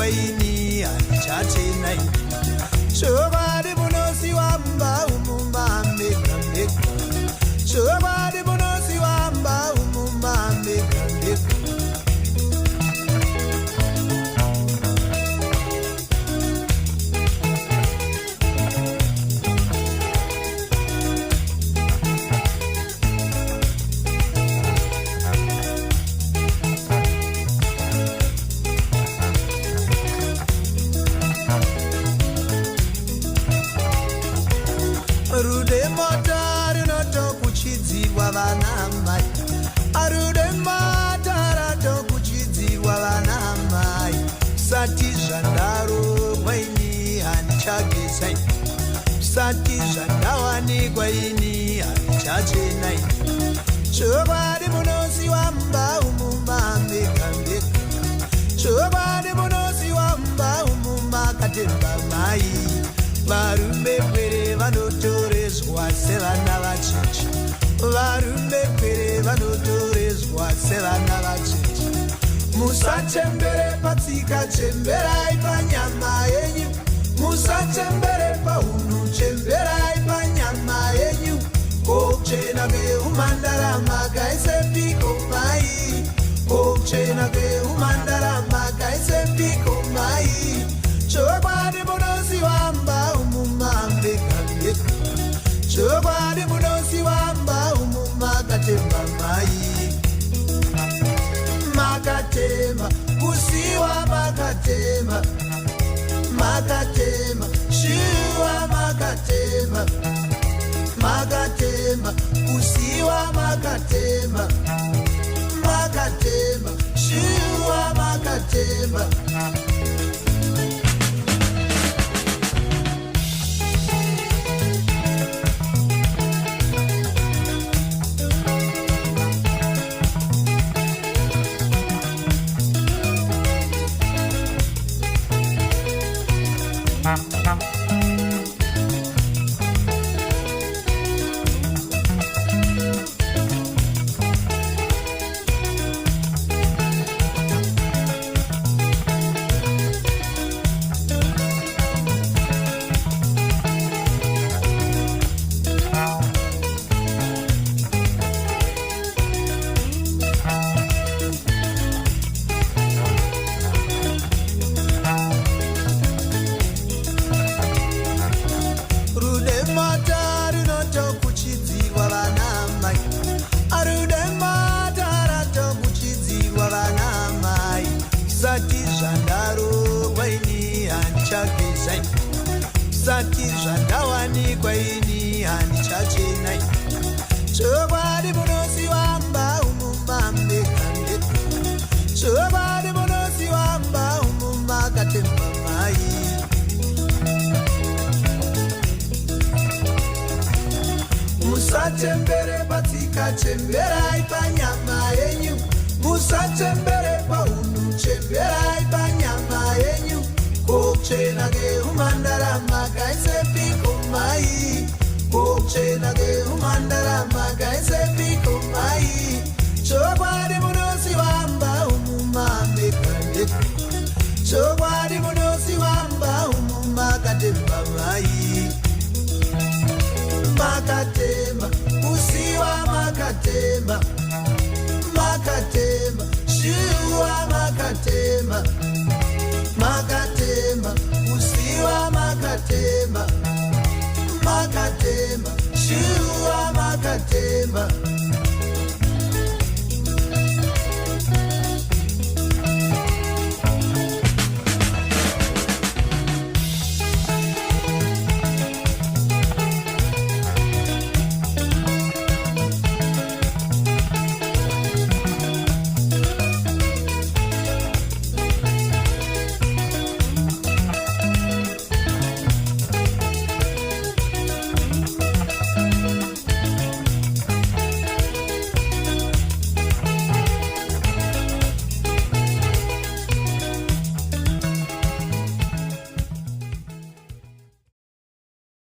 kwaini hanichachena chokwadi munosiwamba umumamega mega chokwadi munosiwamba umumamega mega Arude matari nato kuchidzirwa vana mai Arude matara to kuchidzirwa vana mai Sati zvandaro kwaini hanichagezai Sati zvandawanikwa ini hanichachenai Chokwadi munosiwamba umumamega mega Chokwadi munosiwamba umumakatemba mai Varume kwere vanotorezwa sevana vacheche Varume kwere vanotorezwa sevana vacheche Musachembere patsika chemberai panyama yenyu Musachembere paunhu chemberai panyama yenyu Kochena keumandarama kaisepiko mai Kochena keumandarama kaisepiko mai Chokwadi munosiwamba umumamega mega Chokwadi munosiwamba umumakatemba mai Makatema kusiwa makatema Makatema shiwa makatema Makatema kusiwa makatema Makatema shiwa makatema Sati zvandawanikwa ini hanichachenai Chokwadi munosiwamba umumamega mega Chokwadi munosiwamba umumakatemba mai Musachembere patsika chemberai panyama yenyu Musachembere paunhu chemberai panyama yenyu Kochena keumandarama kaisepiko mai Kochena keumandarama kaisepiko mai Chokwadi munosiwamba umumamega mega Chokwadi munosiwamba umumakatemba mai Makatema kusiwa makatema Makatema shiwa makatema Makatema kusiwa makatema Makatema shiwa makatema